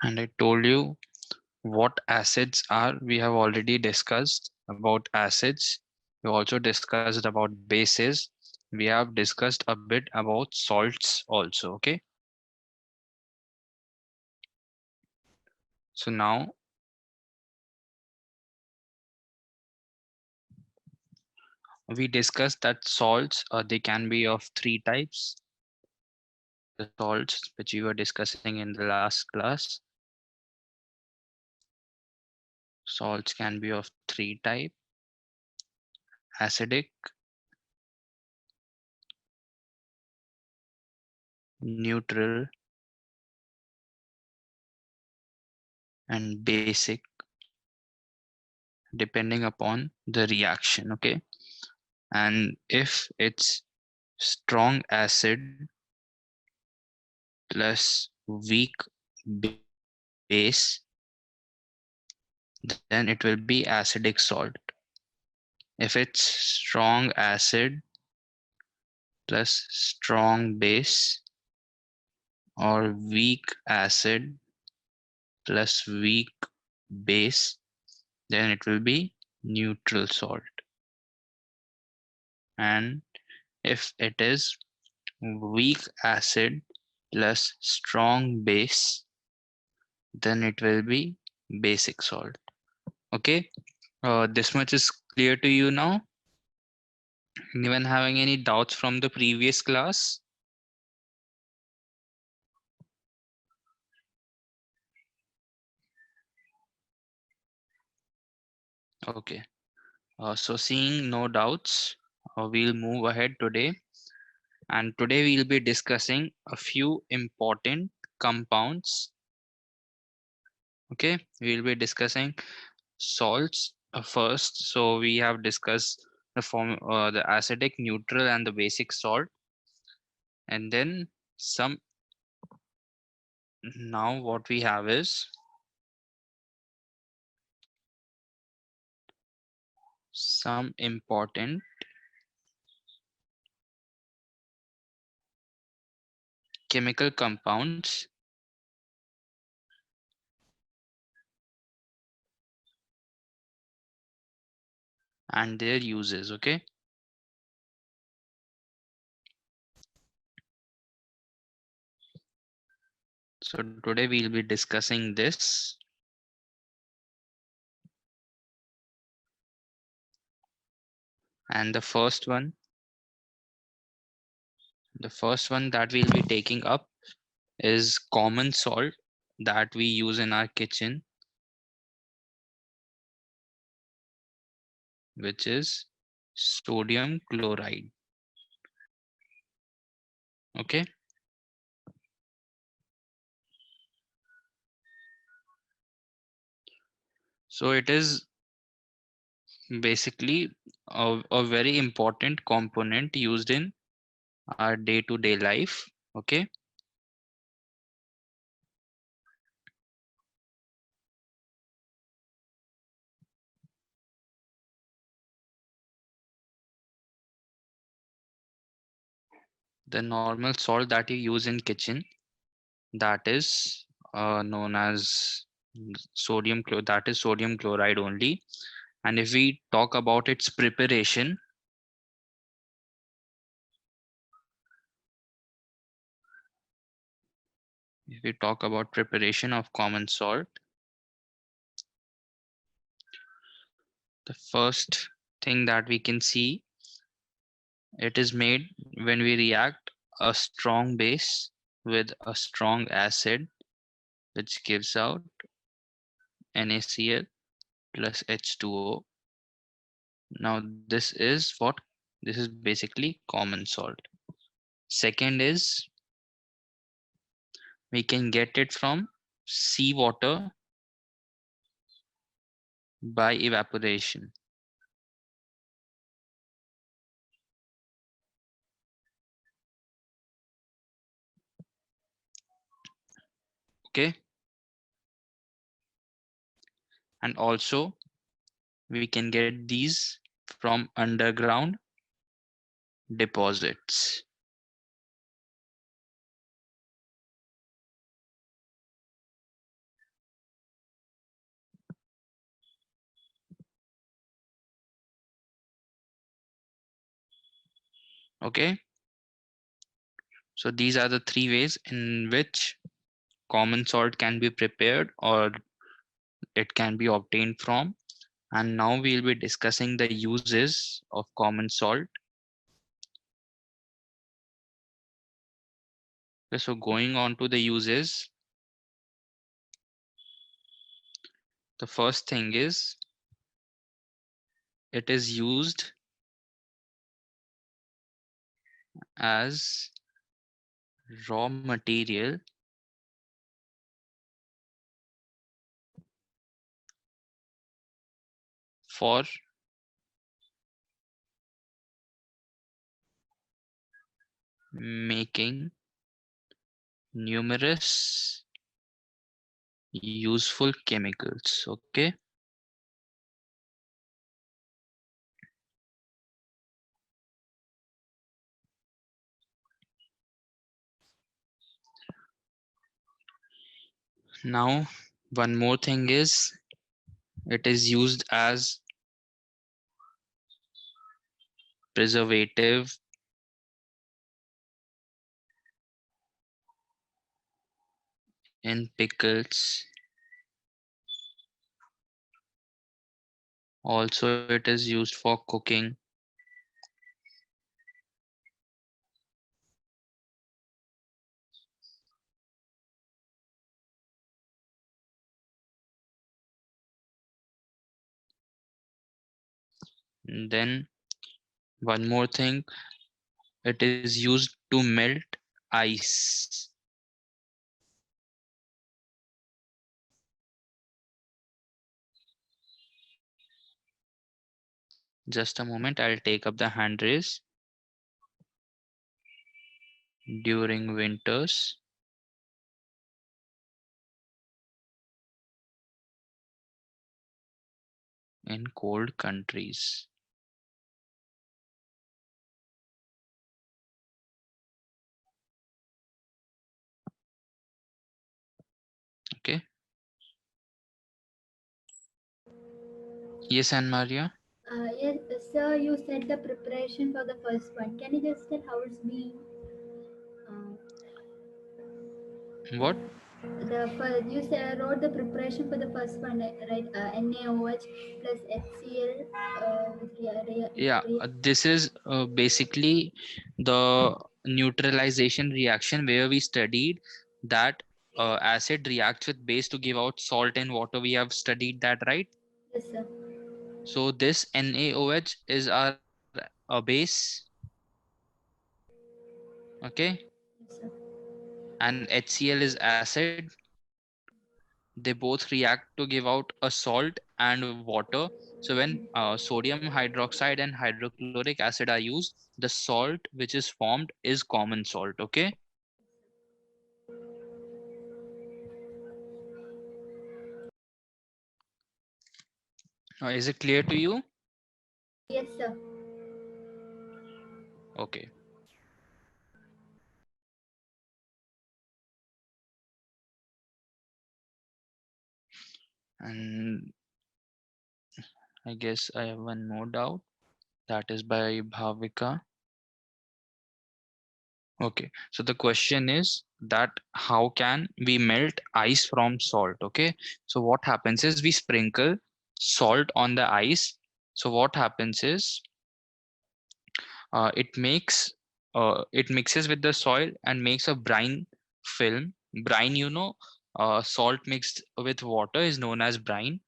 And I told you what acids are. We have already discussed about acids. We also discussed about bases. We have discussed a bit about salts also. Okay. So now we discussed that salts, they can be of three types. The salts which we were discussing in the last class. Salts can be of three type: acidic, neutral, and basic, depending upon the reaction. Okay. And if it's strong acid plus weak base, then it will be acidic salt. If it's strong acid plus strong base, or weak acid plus weak base, then it will be neutral salt. And if it is weak acid plus strong base, then it will be basic salt. Okay, this much is clear to you now. Anyone having any doubts from the previous class? Okay, so seeing no doubts, we'll move ahead today. And today we'll be discussing a few important compounds. Okay, we'll be discussing salts first. So we have discussed the the acidic, neutral, and the basic salt. And then some, now what we have is some important chemical compounds and their uses. Okay, so today we'll be discussing this. And the first one that we'll be taking up is common salt that we use in our kitchen, which is sodium chloride. Okay, so it is basically a very important component used in our day-to-day life. Okay, the normal salt that you use in kitchen, that is known as that is sodium chloride only. And if we talk about its preparation, if we talk about preparation of common salt, the first thing that we can see, it is made when we react a strong base with a strong acid, which gives out NaCl plus H2O. Now this is basically common salt. Second is we can get it from seawater by evaporation. Okay, and also we can get these from underground deposits. Okay, so these are the three ways in which common salt can be prepared or it can be obtained from. And now we'll be discussing the uses of common salt. Okay, so going on to the uses, the first thing is it is used as raw material for making numerous useful chemicals. Okay, now one more thing is it is used as preservative in pickles. Also, it is used for cooking. And then one more thing, it is used to melt ice. Just a moment, I'll take up the hand raise. During winters, in cold countries. Okay. Yes, Anne Maria. Yes, sir, you said the preparation for the first one. Can you just tell how it's being? Uh, What? you said, wrote the preparation for the first one, right? NaOH plus HCl with Yeah, this is basically the neutralization reaction where we studied that acid reacts with base to give out salt and water. We have studied that, right? yes, sir. So this NaOH is our base, okay, Yes, sir. and HCl is acid. They both react to give out a salt and water. So when sodium hydroxide and hydrochloric acid are used, the salt which is formed is common salt. Okay. Is it clear to you? Yes, sir. Okay. And I guess I have one more doubt. That is by Bhavika. Okay. So the question is that how can we melt ice from salt? Okay. So what happens is we sprinkle salt on the ice. So what happens is it makes it mixes with the soil and makes a brine film. Brine, salt mixed with water is known as brine.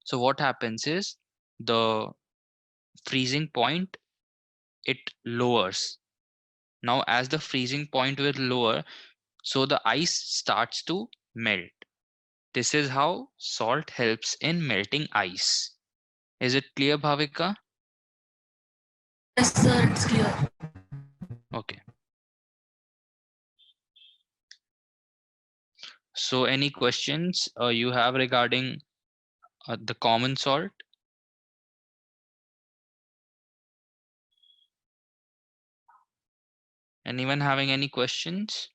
So what happens is the freezing point, it lowers. Now as the freezing point will lower, so the ice starts to melt. This is how salt helps in melting ice. Is it clear, Bhavika? Yes, sir, it's clear. Okay. So any questions you have regarding the common salt? Anyone having any questions?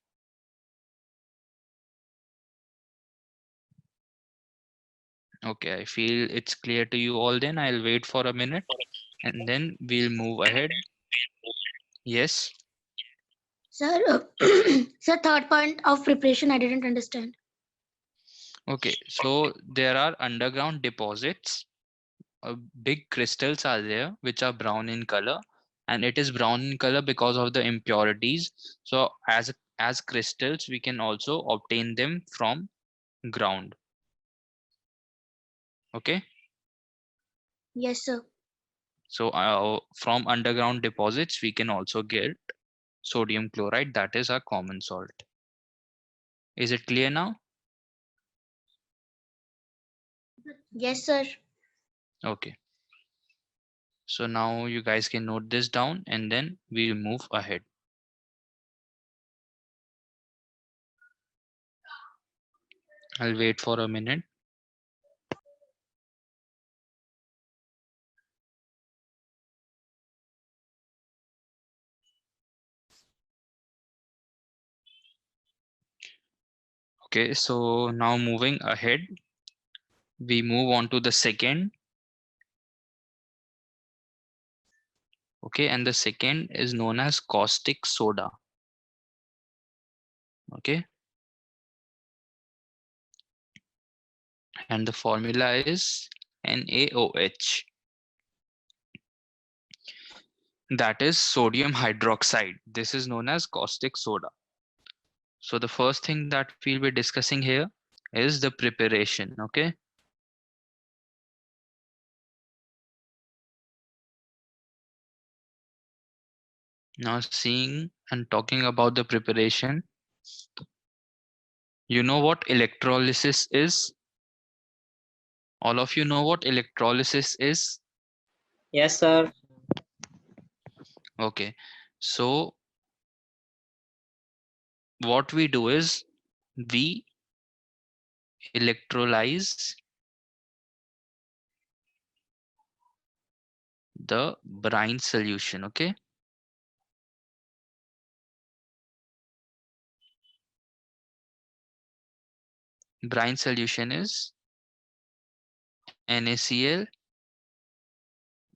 Okay, I feel it's clear to you all then. I'll wait for a minute and then we'll move ahead. Yes. Sir, sir, third point of preparation I didn't understand. Okay, so there are underground deposits. Big crystals are there which are brown in color, and it is brown in color because of the impurities. So as crystals we can also obtain them from ground. Okay, Yes, sir. so from underground deposits we can also get sodium chloride, that is our common salt. Is it clear now? Yes, sir. Okay, so now you guys can note this down and then we'll move ahead. I'll wait for a minute. Okay, so now moving ahead, we move on to the second. Okay, and the second is known as caustic soda. Okay, and the formula is NaOH, that is sodium hydroxide. This is known as caustic soda. So the first thing that we'll be discussing here is the preparation. Okay, now seeing and talking about the preparation, you know what electrolysis is? All of you know what electrolysis is? Yes, sir. Okay, so what we do is we electrolyze the brine solution. Okay, brine solution is NaCl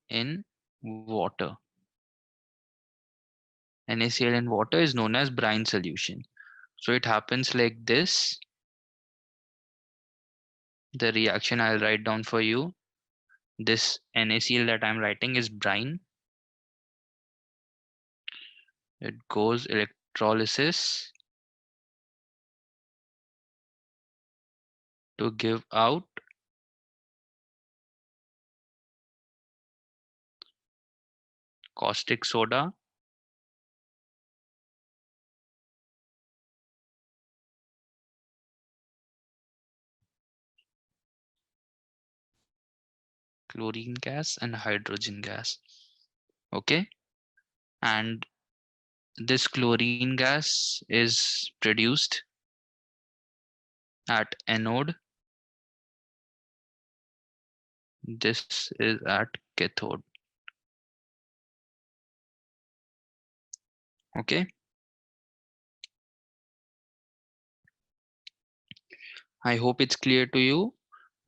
in water. NaCl in water is known as brine solution. So it happens like this. The reaction I'll write down for you. This NaCl that I'm writing is brine. It goes electrolysis to give out caustic soda, chlorine gas, and hydrogen gas. Okay, and this chlorine gas is produced at anode. This is at cathode. Okay, I hope it's clear to you.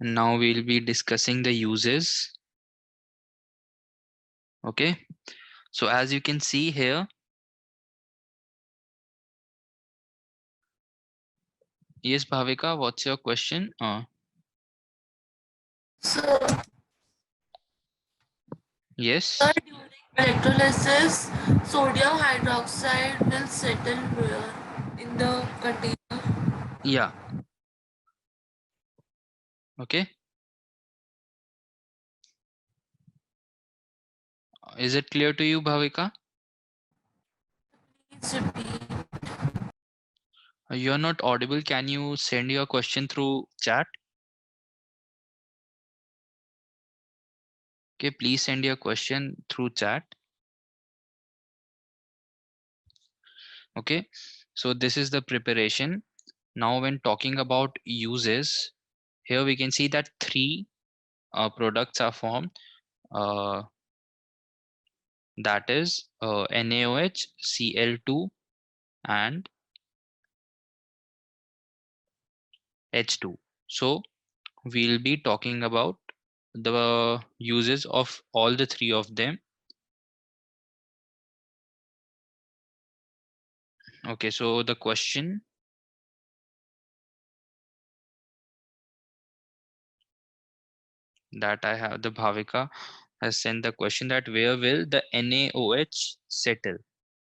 Now we'll be discussing the uses. Okay, so as you can see here, yes, Bhavika, what's your question? Sir, Yes, sir, during electrolysis, sodium hydroxide will settle where? In the container. yeah, okay. Is it clear to you, Bhavika? Please repeat. You're not audible. Can you send your question through chat? Okay, please send your question through chat. Okay, so this is the preparation. Now, when talking about uses, here we can see that three products are formed. Uh, that is NaOH, Cl2, and H2. So we'll be talking about the uses of all the three of them. Okay, so the question that I have, the Bhavika has sent the question that where will the NaOH settle?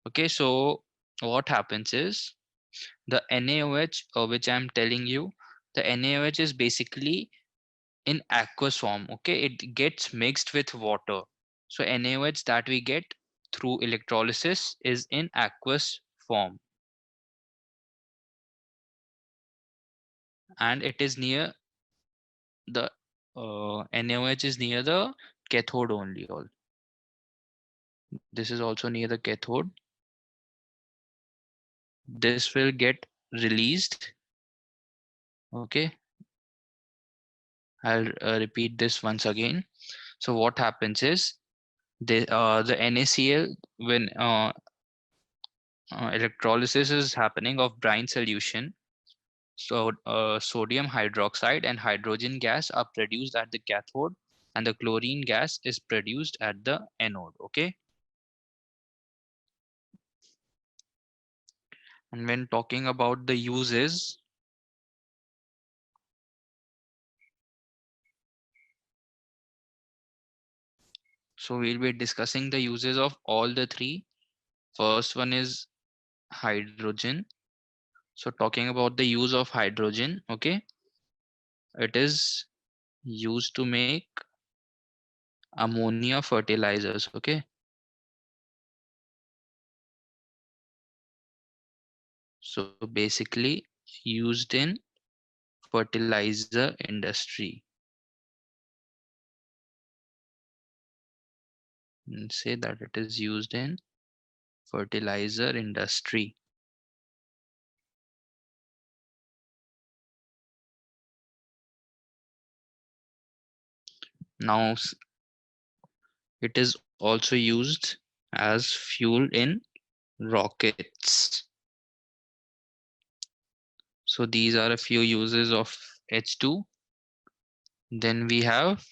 Okay, so what happens is the NaOH, which I'm telling you, the NaOH is basically in aqueous form. Okay, it gets mixed with water. So NaOH that we get through electrolysis is in aqueous form, and it is near the NaOH is near the cathode only. All this is also near the cathode. This will get released. Okay, I'll repeat this once again. So what happens is the NaCl, when electrolysis is happening of brine solution, so sodium hydroxide and hydrogen gas are produced at the cathode, and the chlorine gas is produced at the anode. Okay, and when talking about the uses, so we'll be discussing the uses of all the three. First one is hydrogen. So talking about the use of hydrogen, okay, it is used to make ammonia fertilizers. Okay, so basically used in fertilizer industry. And say that it is used in fertilizer industry. Now it is also used as fuel in rockets. So these are a few uses of H2. Then we have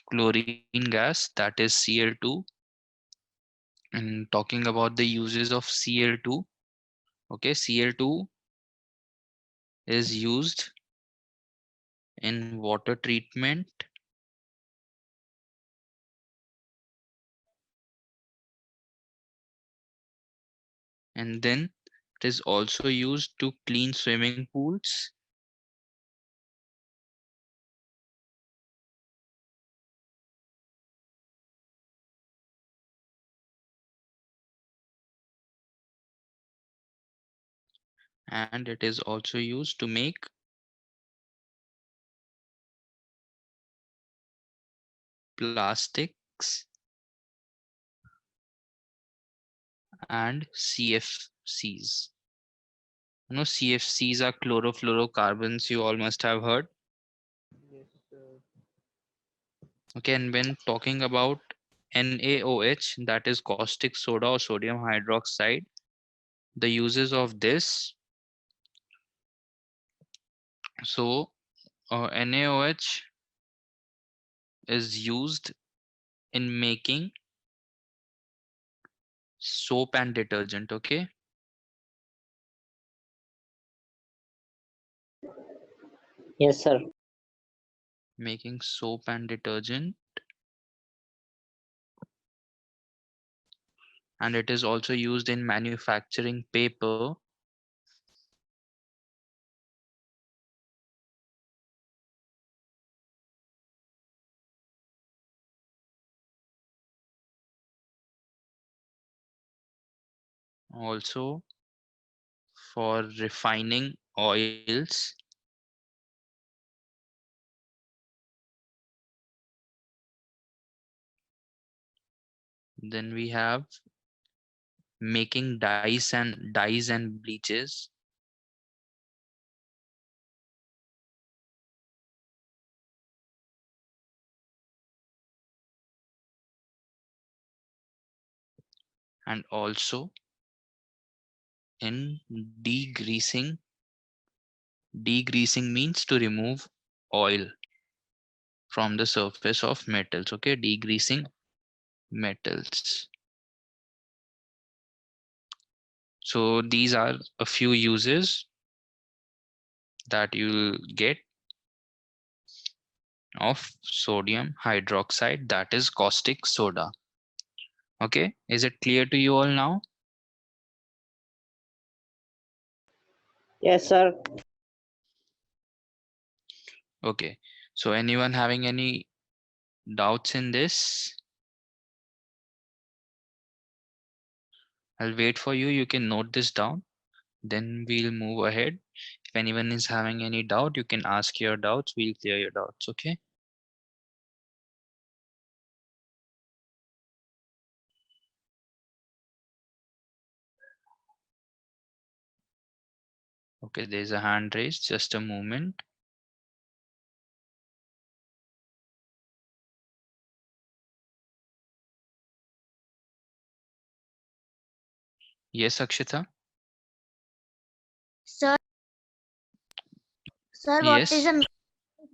chlorine gas, that is Cl2. And talking about the uses of Cl2, okay, Cl2 is used in water treatment, and then it is also used to clean swimming pools. And it is also used to make plastics and CFCs. You know, CFCs are chlorofluorocarbons, you all must have heard. Yes, sir. Okay, and when talking about NaOH, that is caustic soda or sodium hydroxide, the uses of this. So NaOH is used in making soap and detergent. Okay, Yes, sir. making soap and detergent, and it is also used in manufacturing paper. Also for refining oils. Then we have making dyes and bleaches. And also in degreasing. Degreasing means to remove oil from the surface of metals. Okay, degreasing metals. So these are a few uses that you'll get of sodium hydroxide, that is caustic soda. Okay, is it clear to you all now? Yes, sir. Okay, so anyone having any doubts in this? I'll wait for you. You can note this down. Then we'll move ahead. If anyone is having any doubt, you can ask your doubts. We'll clear your doubts. Okay. Okay, there's a hand raised. Just a moment. Yes, Akshita. Sir, sir, what is Yes. the difference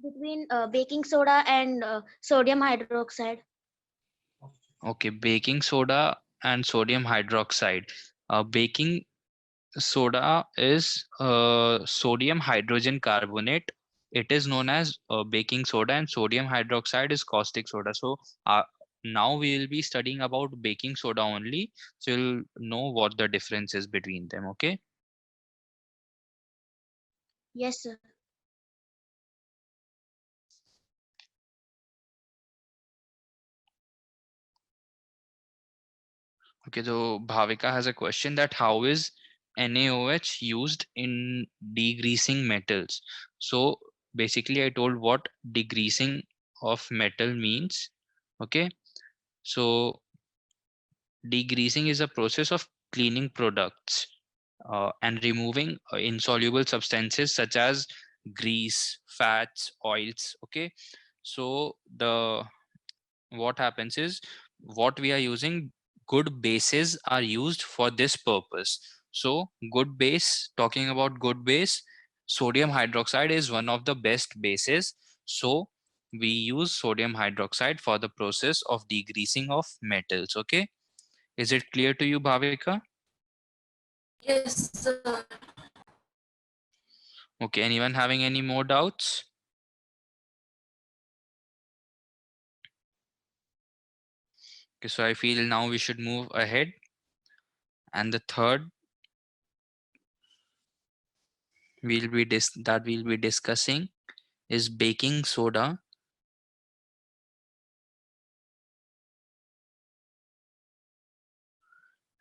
between baking soda and sodium hydroxide? Okay, baking soda and sodium hydroxide. Baking soda is sodium hydrogen carbonate. It is known as baking soda, and sodium hydroxide is caustic soda. So now we will be studying about baking soda only. So you'll know what the difference is between them. Okay. Yes, sir. Okay. So Bhavika has a question that how is NaOH used in degreasing metals? So basically, I told what degreasing of metal means. Okay. So degreasing is a process of cleaning products and removing insoluble substances such as grease, fats, oils. Okay, so the what happens is what we are using, good bases are used for this purpose. So good base, talking about good base, sodium hydroxide is one of the best bases. So we use sodium hydroxide for the process of degreasing of metals. Okay, is it clear to you, Bhavika? Yes, sir. Okay, anyone having any more doubts? Okay, so I feel now we should move ahead. And the third we'll be discussing is baking soda.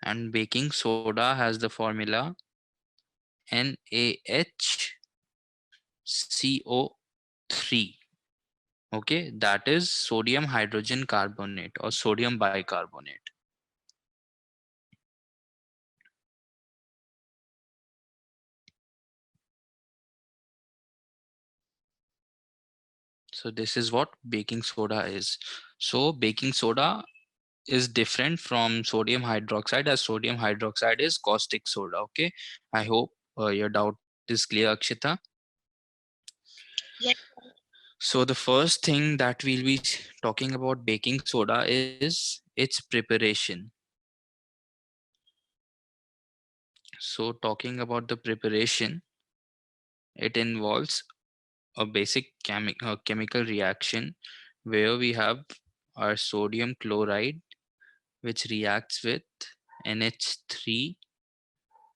And baking soda has the formula NaHCO3. Okay, that is sodium hydrogen carbonate or sodium bicarbonate. So this is what baking soda is. So baking soda is different from sodium hydroxide, as sodium hydroxide is caustic soda. Okay, I hope your doubt is clear, Akshita. Yes, So the first thing that we'll be talking about baking soda is its preparation. So talking about the preparation, it involves a basic chemical reaction where we have our sodium chloride, which reacts with NH3,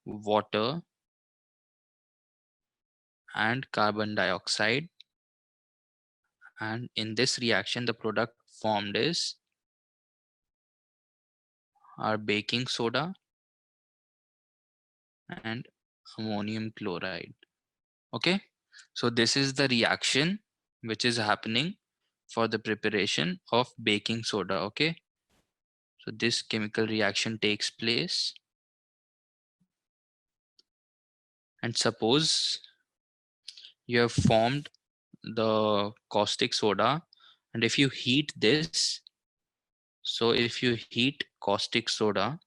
water, and carbon dioxide. And in this reaction, the product formed is our baking soda and ammonium chloride. Okay, so this is the reaction which is happening for the preparation of baking soda. Okay, so this chemical reaction takes place, and suppose you have formed the caustic soda, and if you heat this, so if you heat caustic soda,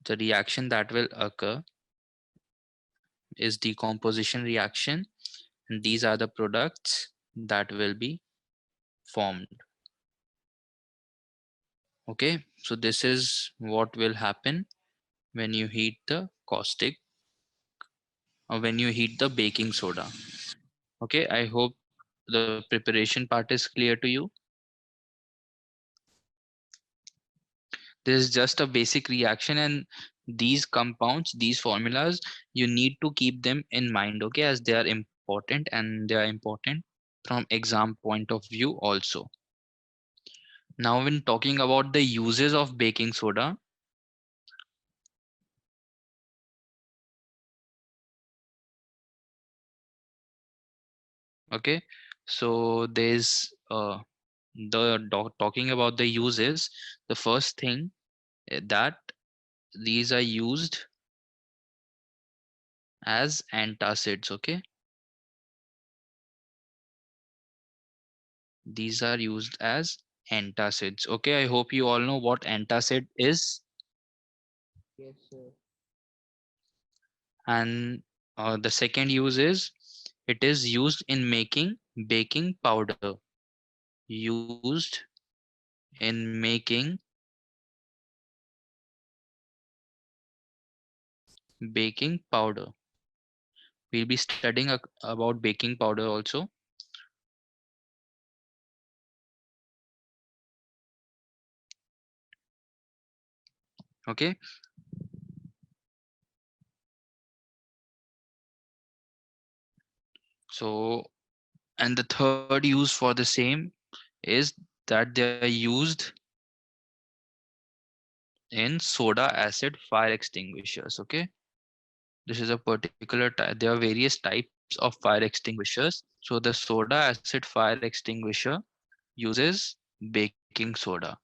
the reaction that will occur is decomposition reaction, and these are the products that will be formed. Okay, so this is what will happen when you heat the caustic, or when you heat the baking soda. Okay, I hope the preparation part is clear to you. This is just a basic reaction, and these compounds, these formulas, you need to keep them in mind, okay, as they are important, and they are important from exam point of view also. Now, when talking about the uses of baking soda, okay, so there's talking about the uses. The first thing, that these are used as antacids. Okay, these are used as antacids. Okay, I hope you all know what antacid is. Yes, sir. And the second use is, it is used in making baking powder. Used in making baking powder. We'll be studying about baking powder also. Okay, so, and the third use for the same is that they are used in soda acid fire extinguishers. Okay, this is a particular type. There are various types of fire extinguishers. So the soda acid fire extinguisher uses baking soda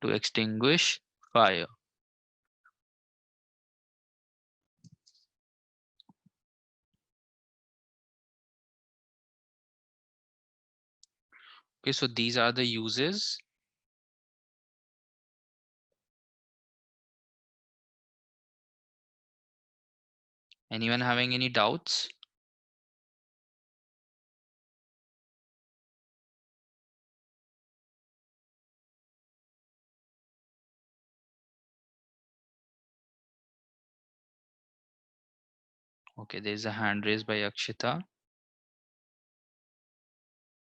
to extinguish fire. Okay, so these are the uses. Anyone having any doubts? Okay, there's a hand raised by Akshita.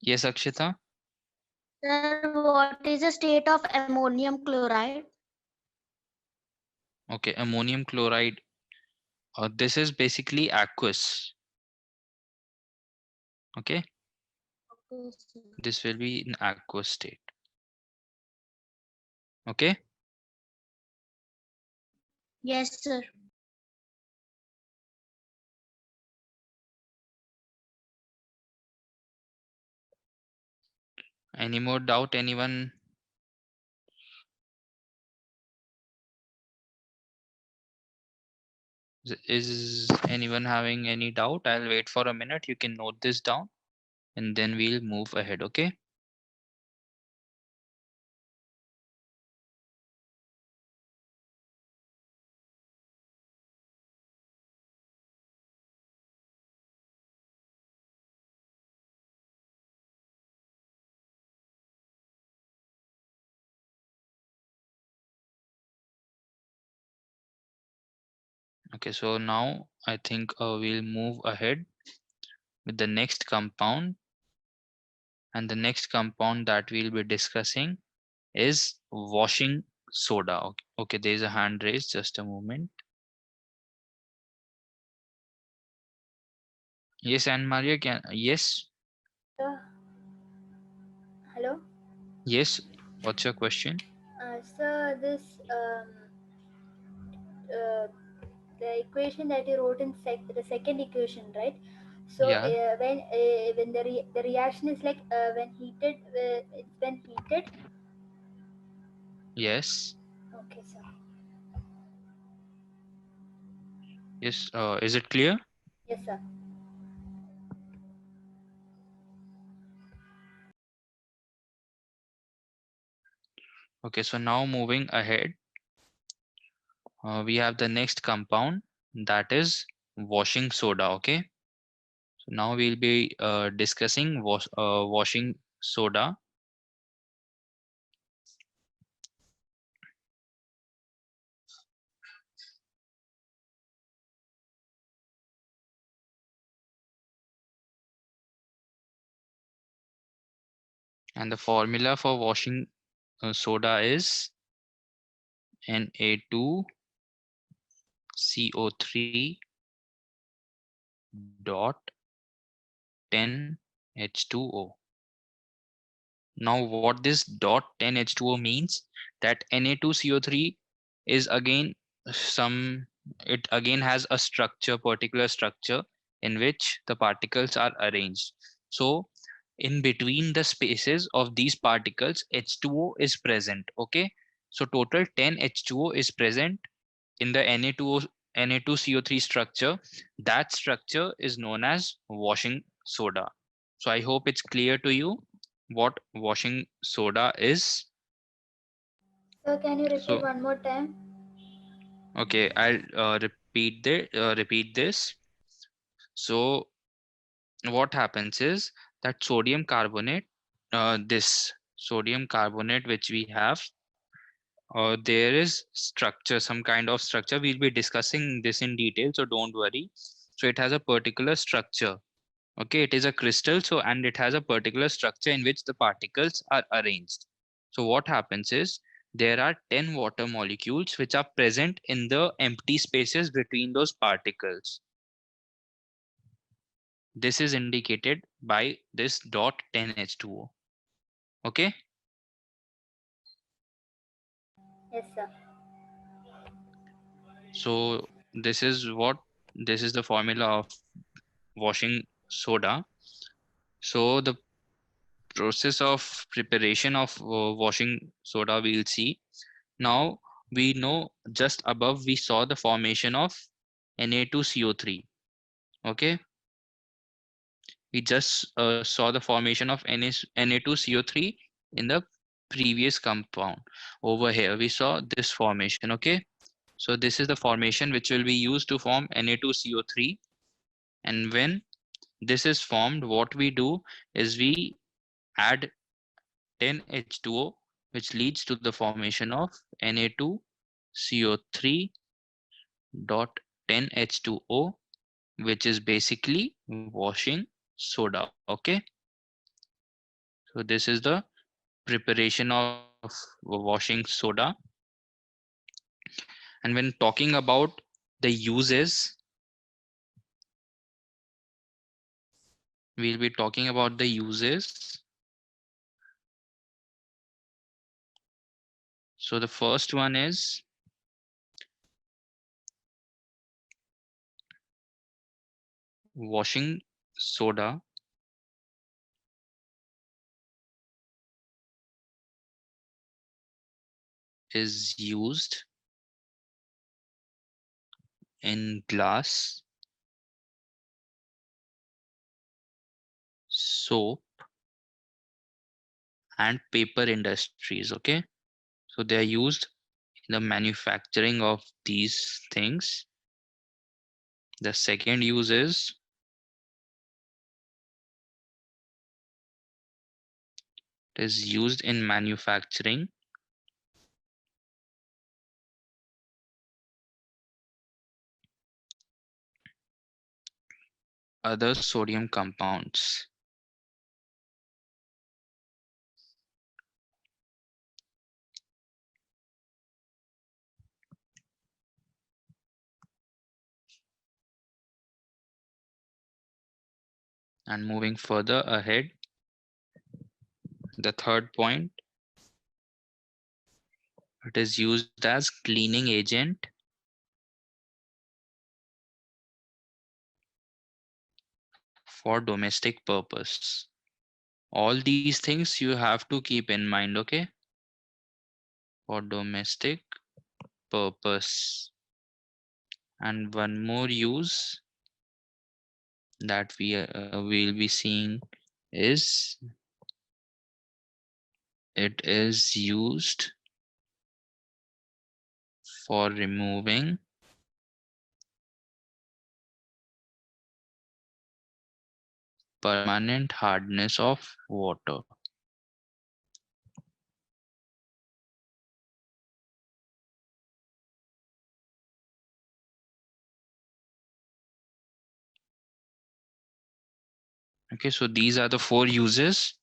Yes, Akshita. Sir, what is the state of ammonium chloride? Okay, ammonium chloride. This is basically aqueous. Okay, Okay, sir. this will be in aqueous state. Okay, Yes, sir. any more doubt? Anyone? Is anyone having any doubt? I'll wait for a minute. You can note this down, and then we'll move ahead. Okay. Okay, so now I think we'll move ahead with the next compound, and the next compound that we'll be discussing is washing soda. Okay, okay, there's a hand raised. Just a moment. Yes, and Maria, can yes, Uh, Hello. yes. What's your question? So this uh, the equation that you wrote in the second equation, right? So Yeah, when the reaction is like when heated, it's when heated. yes, Okay, sir. yes. Is it clear? Yes, sir. Okay, so now moving ahead, we have the next compound, that is washing soda. Okay, so now we'll be discussing washing soda. And the formula for washing soda is Na2CO3 dot 10H2O. Now, what this dot 10H2O means, that Na2CO3 is again some, it again has a structure, particular structure in which the particles are arranged. So, in between the spaces of these particles, H2O is present. Okay, so total 10 H2O is present in the Na2CO3 structure. That structure is known as washing soda. So I hope it's clear to you what washing soda is. So can you repeat So one more time? okay, I'll repeat this. So what happens is that sodium carbonate, this sodium carbonate which we have, there is structure, some kind of structure. We'll be discussing this in detail, so don't worry. So it has a particular structure. Okay, it is a crystal, so and it has a particular structure in which the particles are arranged. So what happens is there are 10 water molecules which are present in the empty spaces between those particles. This is indicated by this dot 10H2O. Okay, Yes, sir. so this is the formula of washing soda. So the process of preparation of washing soda we'll see. Now we know just above we saw the formation of Na2CO3. Okay, we just saw the formation of Na2CO3 in the previous compound. Over here we saw this formation. Okay, so this is the formation which will be used to form Na2CO3. And when this is formed, what we do is we add 10H2O, which leads to the formation of Na2CO3 dot 10H2O, which is basically washing soda. Okay, so this is the preparation of washing soda. And when talking about the uses, we'll be talking about the uses. So the first one is washing soda is used in glass, soap, and paper industries. Okay, so they are used in the manufacturing of these things. The second use is it is used in manufacturing other sodium compounds. And moving further ahead, the third point, it is used as cleaning agent for domestic purpose. All these things you have to keep in mind. Okay, for domestic purpose. And one more use that we will be seeing is it is used for removing permanent hardness of water. Okay, so these are the four uses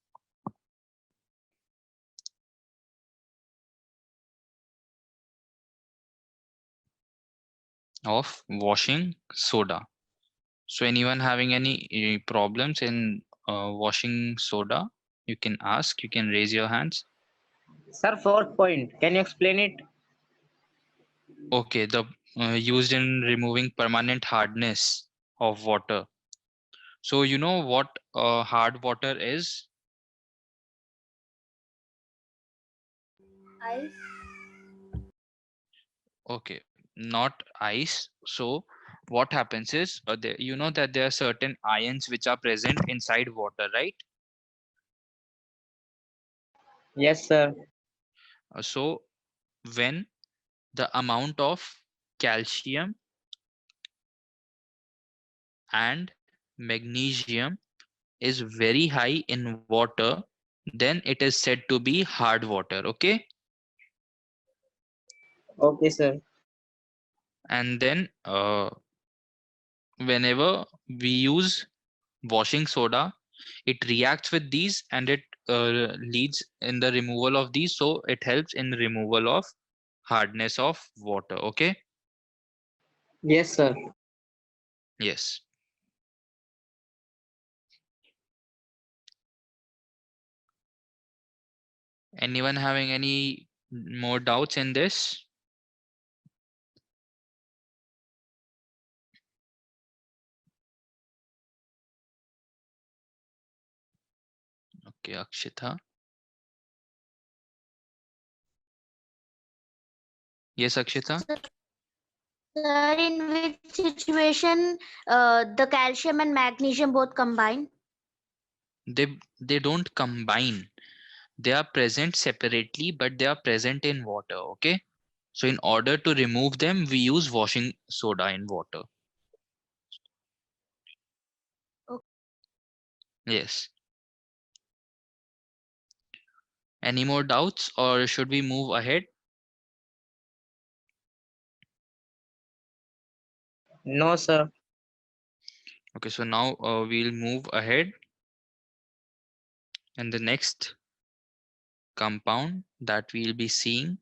of washing soda. So anyone having any problems in washing soda, you can ask, you can raise your hands. Sir, fourth point. Can you explain it? Okay, the used in removing permanent hardness of water. So you know what hard water is? Ice. Okay, not ice. So what happens is, you know that there are certain ions which are present inside water, right? Yes, sir. So when the amount of calcium and magnesium is very high in water, then it is said to be hard water. Okay. Okay, sir. And then whenever we use washing soda, it reacts with these and it leads in the removal of these, so it helps in removal of hardness of water. Okay. Yes, sir. Yes. Anyone having any more doubts in this? Okay, Akshita. Yes, Akshita. Sir, in which situation the calcium and magnesium both combine? They don't combine. They are present separately, but they are present in water. Okay. So in order to remove them, we use washing soda in water. Yes. Any more doubts or should we move ahead? No, sir. Okay, so now we'll move ahead, and the next compound that we'll be seeing,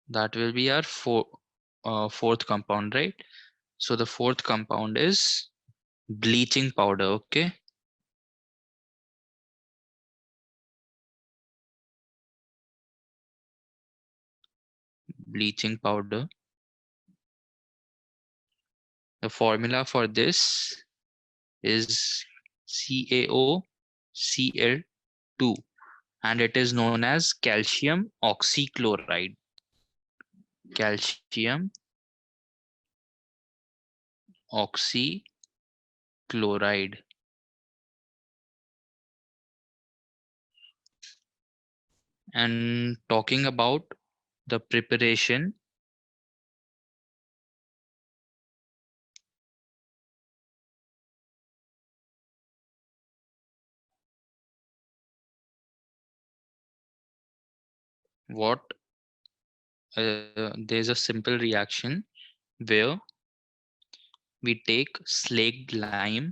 that will be our fourth compound, right? So the fourth compound is bleaching powder. Okay. Bleaching powder. The formula for this is CaOCl2, and it is known as calcium oxychloride. Calcium oxychloride. And talking about the preparation, what there's a simple reaction where we take slaked lime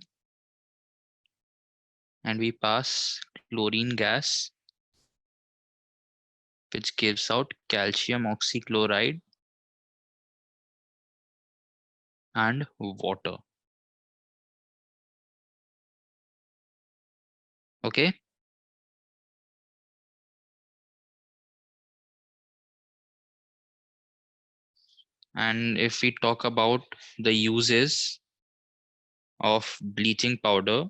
and we pass chlorine gas, which gives out calcium oxychloride and water. Okay. And if we talk about the uses of bleaching powder,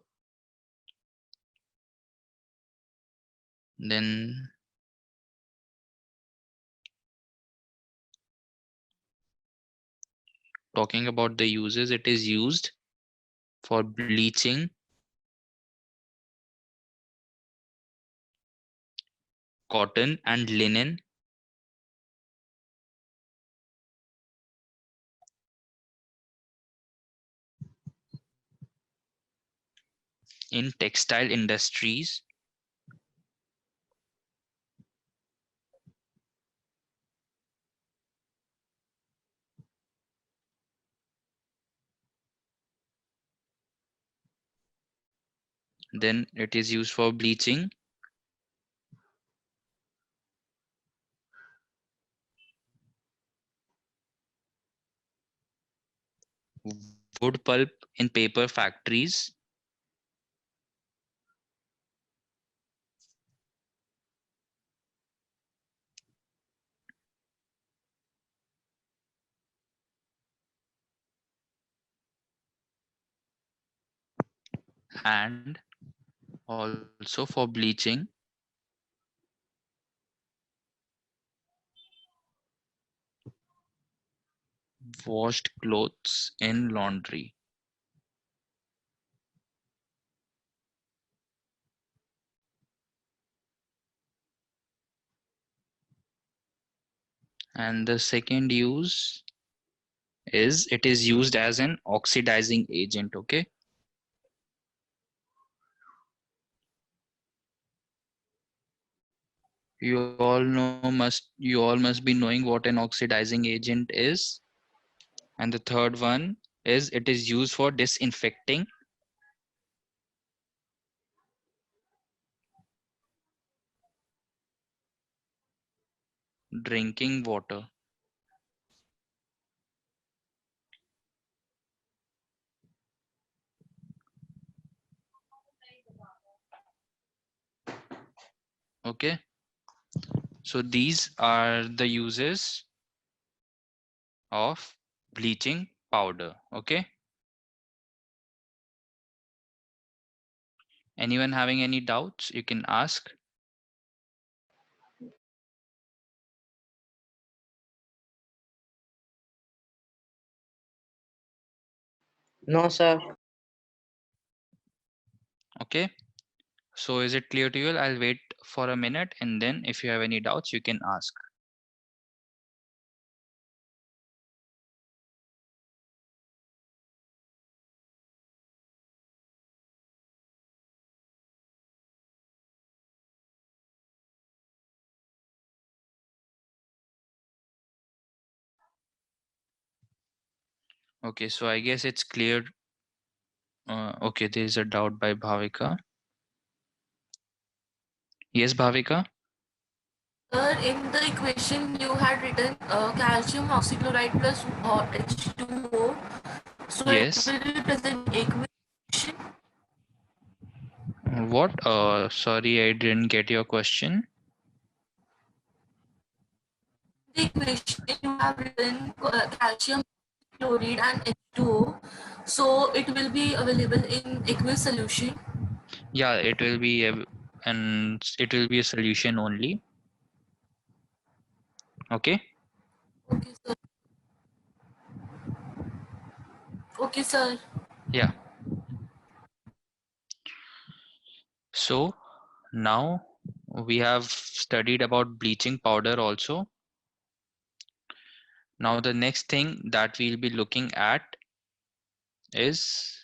then talking about the uses, it is used for bleaching cotton and linen, in textile industries, then it is used for bleaching wood pulp in paper factories, and also for bleaching, washed clothes in laundry. And the second use is it is used as an oxidizing agent. Okay, you all must be knowing what an oxidizing agent is. And the third one is it is used for disinfecting drinking water. Okay, so these are the uses of bleaching powder. Okay, anyone having any doubts, you can ask. No, sir. Okay, so is it clear to you? I'll wait for a minute, and then if you have any doubts, you can ask. Okay, so I guess it's clear. Okay, there is a doubt by Bhavika. Yes, Bhavika. Sir, in the equation you had written calcium oxychloride plus H2O, so it Yes. will be present aqueous solution. What? Sorry, I didn't get your question. In the equation you have written calcium chloride and H2O, so it will be available in aqueous solution. Yeah, it will be and it will be a solution only. Okay. Okay, sir. Okay, sir. Yeah. So now we have studied about bleaching powder also. Now the next thing that we'll be looking at is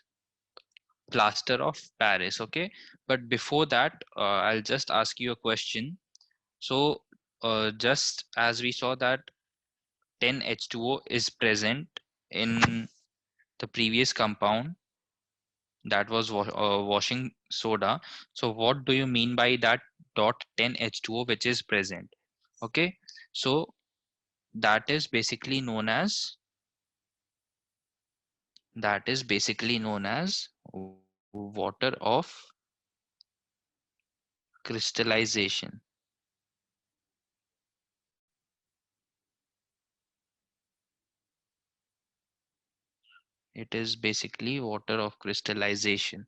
plaster of Paris. Okay. But before that, I'll just ask you a question. So just as we saw that 10H2O is present in the previous compound, that was washing soda. So what do you mean by that dot 10H2O which is present? Okay, so that is basically known as water of crystallization. It is basically water of crystallization.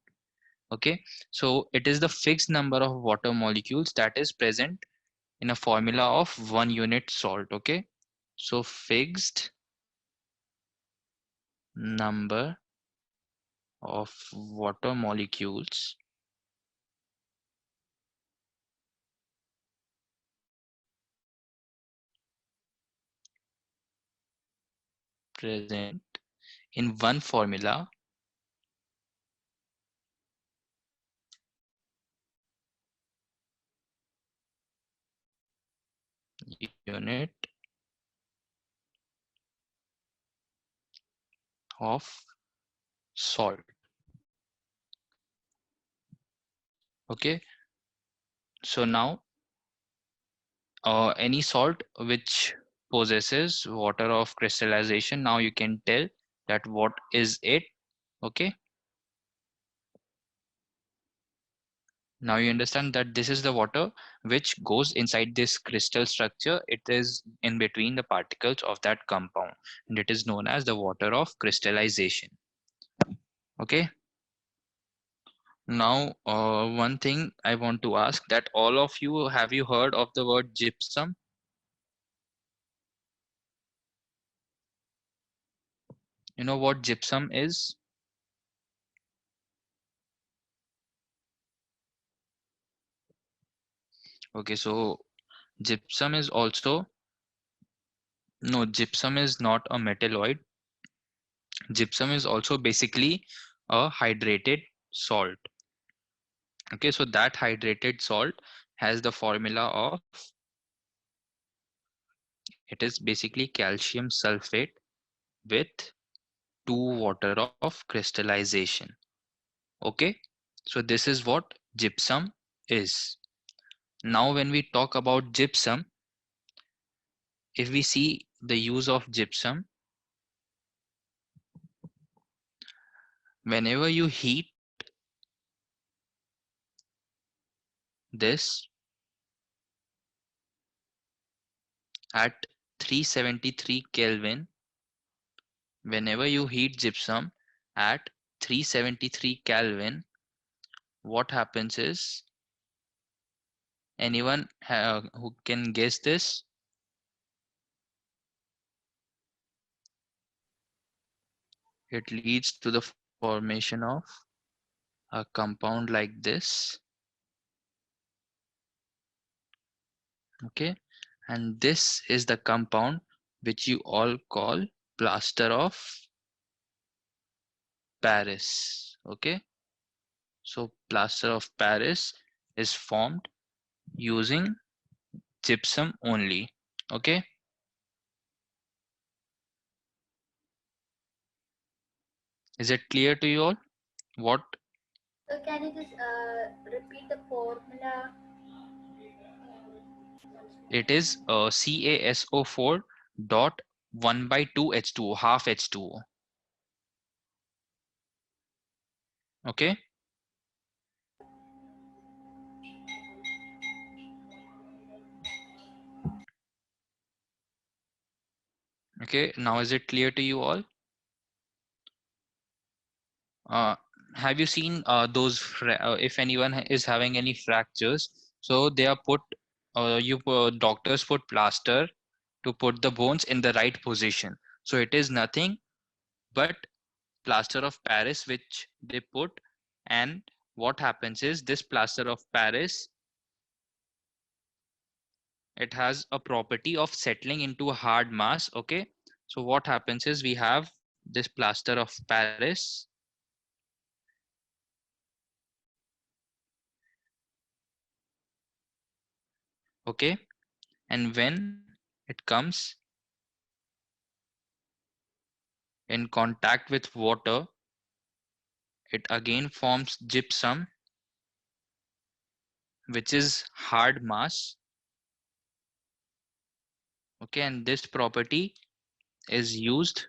Okay, so it is the fixed number of water molecules that is present in a formula of 1 unit salt. Okay, so fixed number of water molecules present in one formula unit of salt. Okay, so now any salt which possesses water of crystallization, now you can tell that what is it. Okay, now you understand that this is the water which goes inside this crystal structure. It is in between the particles of that compound, and it is known as the water of crystallization. Okay, now one thing I want to ask, that all of you, have you heard of the word gypsum? You know what gypsum is? Okay, so gypsum is also, no, gypsum is not a metalloid. Gypsum is also basically a hydrated salt. Okay, so that hydrated salt has the formula of, it is basically calcium sulfate with 2 water of crystallization. Okay, so this is what gypsum is. Now when we talk about gypsum, if we see the use of gypsum, whenever you heat this at 373 Kelvin, whenever you heat gypsum at 373 Kelvin, what happens is, anyone who can guess this? It leads to the formation of a compound like this. Okay, and this is the compound which you all call plaster of Paris. Okay, so plaster of Paris is formed using gypsum only. Okay, is it clear to you all? What Can you just repeat the formula? it is? CaSO4 dot 1 by 2 H2O, half H2O. Okay, okay, now is it clear to you all? Uh, have you seen if anyone is having any fractures, so they are put, doctors put plaster to put the bones in the right position. So it is nothing but plaster of Paris which they put, and what happens is this plaster of Paris, it has a property of settling into a hard mass. Okay, so what happens is we have this plaster of Paris. Okay, and when it comes in contact with water, it again forms gypsum, which is hard mass. Okay, and this property is used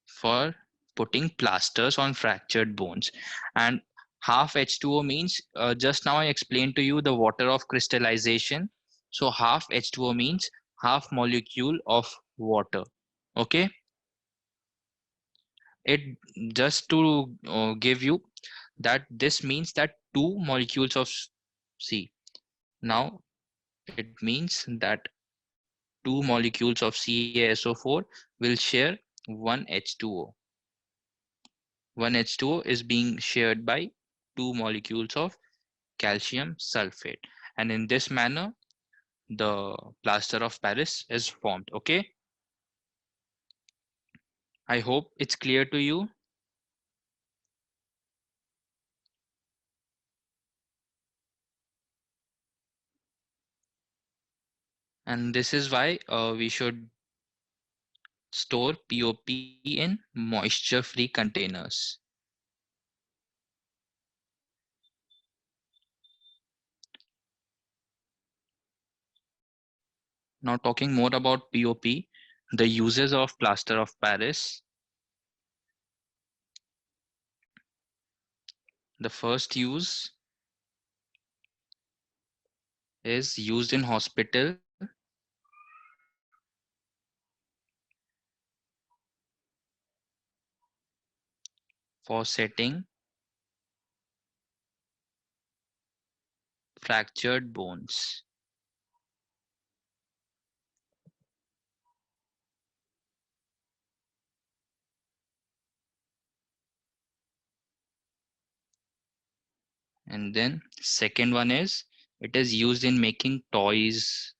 for putting plasters on fractured bones. And half H2O means, just now I explained to you the water of crystallization. So half H2O means half molecule of water. Okay, it just to give you that this means that two molecules of C. Now it means that two molecules of CaSO4 will share one H2O. One H2O is being shared by two molecules of calcium sulfate. And in this manner, the plaster of Paris is formed. Okay, I hope it's clear to you. And this is why we should store POP in moisture-free containers. Now talking more about POP, the uses of plaster of Paris. The first use is used in hospital for setting fractured bones. And then second one is it is used in making toys,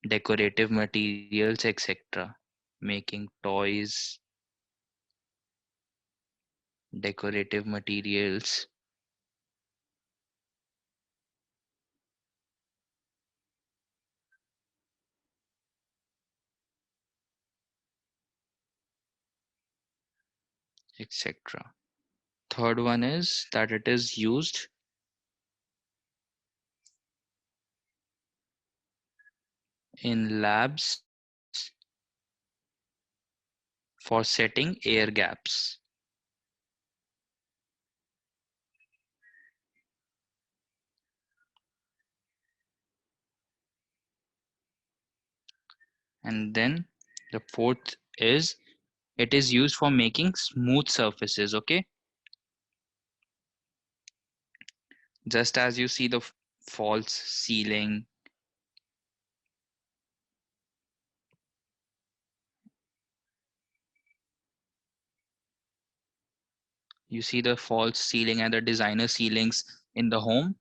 decorative materials, etc. Making toys, decorative materials, etc. Third one is that it is used in labs for setting air gaps. And then the fourth is it is used for making smooth surfaces. Okay, just as you see the false ceiling, you see the false ceiling and the designer ceilings in the home,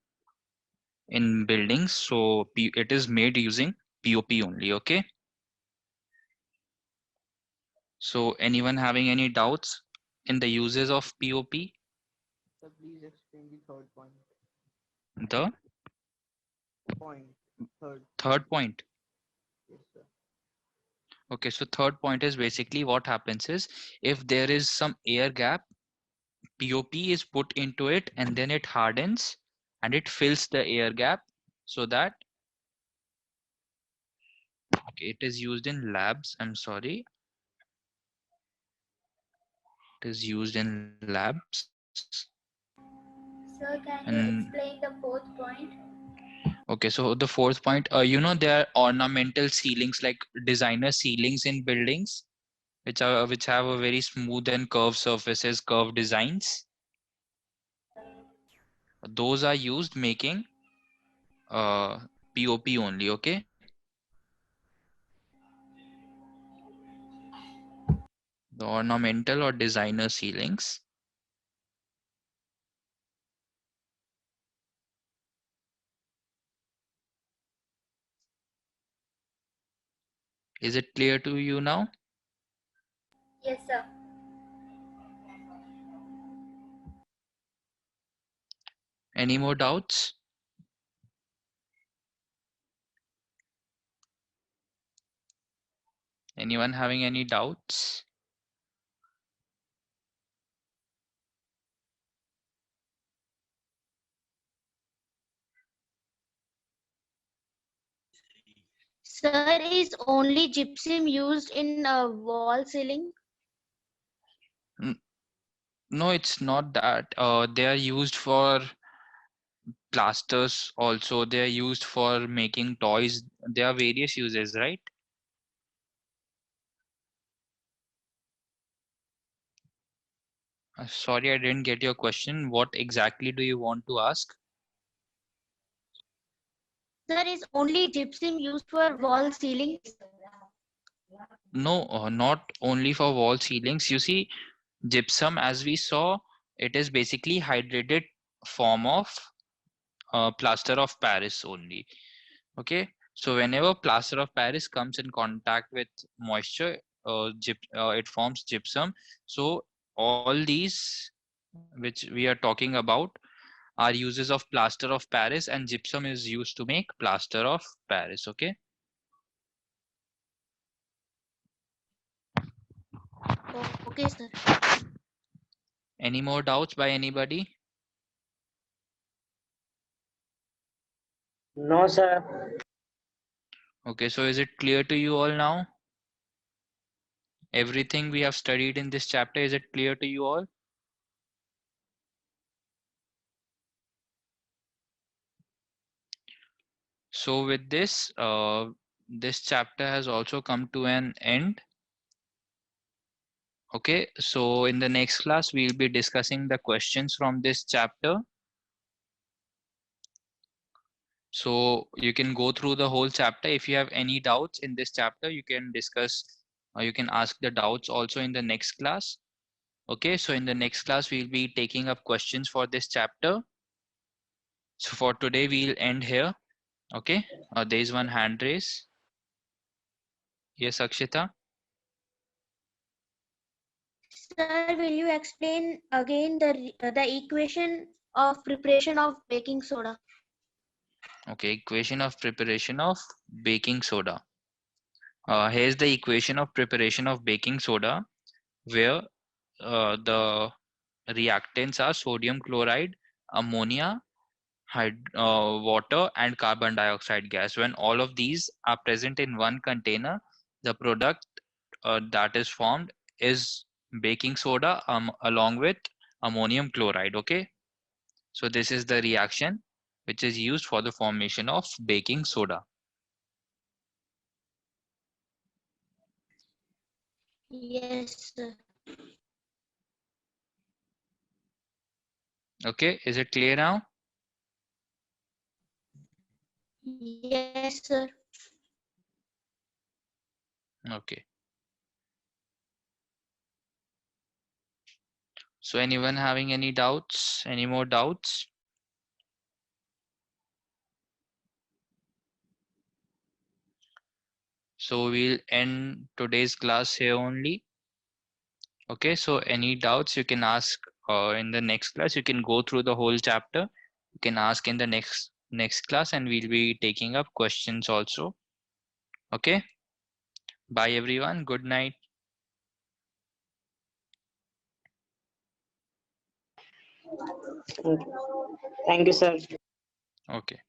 in buildings. So it is made using POP only. Okay, so anyone having any doubts in the uses of POP? Sir, please explain the third point. The Point. Third. third point. Yes, sir. Okay, so third point is basically what happens is if there is some air gap, POP is put into it and then it hardens and it fills the air gap so that okay, it is used in labs. I'm sorry, it is used in labs. Sir, can you And explain the fourth point? okay, so the fourth point, there are ornamental ceilings like designer ceilings in buildings, which have a very smooth and curved surfaces, curved designs. Those are used making POP only. Okay, the ornamental or designer ceilings. Is it clear to you now? Yes, sir. Any more doubts? Anyone having any doubts? Sir, is only gypsum used in wall ceiling? N- No, it's not that. They are used for plasters also. They are used for making toys. There are various uses, right? Sorry, I didn't get your question. What exactly do you want to ask? Sir, is only gypsum used for wall ceilings? No, not only for wall ceilings. You see, gypsum, as we saw, it is basically hydrated form of plaster of Paris only. Okay, so whenever plaster of Paris comes in contact with moisture, it forms gypsum. So all these which we are talking about are uses of plaster of Paris, and gypsum is used to make plaster of Paris. Okay, Okay, sir. any more doubts by anybody? No, sir. Okay, so is it clear to you all now? Everything we have studied in this chapter, is it clear to you all? So with this, this chapter has also come to an end. Okay, so in the next class, we'll be discussing the questions from this chapter. So you can go through the whole chapter. If you have any doubts in this chapter, you can discuss, or you can ask the doubts also in the next class. Okay, so in the next class, we'll be taking up questions for this chapter. So for today, we'll end here. Okay, there is one hand raise. Yes, Akshita. Sir, will you explain again the equation of preparation of baking soda? Okay, equation of preparation of baking soda. Here's the equation of preparation of baking soda, where the reactants are sodium chloride, ammonia, water, and carbon dioxide gas. When all of these are present in one container, the product that is formed is baking soda along with ammonium chloride. Okay, so this is the reaction which is used for the formation of baking soda. Yes, sir. Okay, is it clear now? Yes, sir. Okay. So anyone having any doubts? Any more doubts? So we'll end today's class here only. Okay, so any doubts you can ask in the next class. You can go through the whole chapter. You can ask in the next class, and we'll be taking up questions also. Okay. Bye everyone. Good night. Okay. Thank you, sir. Okay.